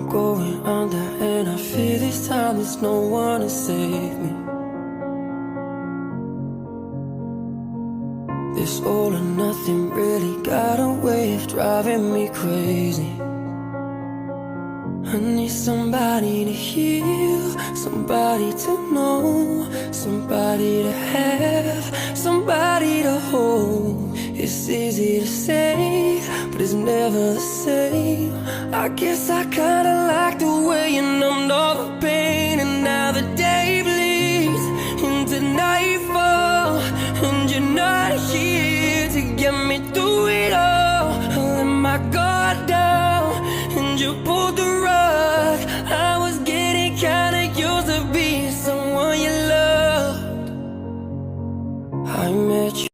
I'm going under, and I fear this time there's no one to save me. This all or nothing really got a way of driving me crazy. I need somebody to heal, somebody to know, somebody to have, somebody to hold. It's easy to say, but it's never the same. I guess I kinda like the way you numbed all the pain. And now the day bleeds into nightfall, and you're not here to get me through it all. I let my guard down,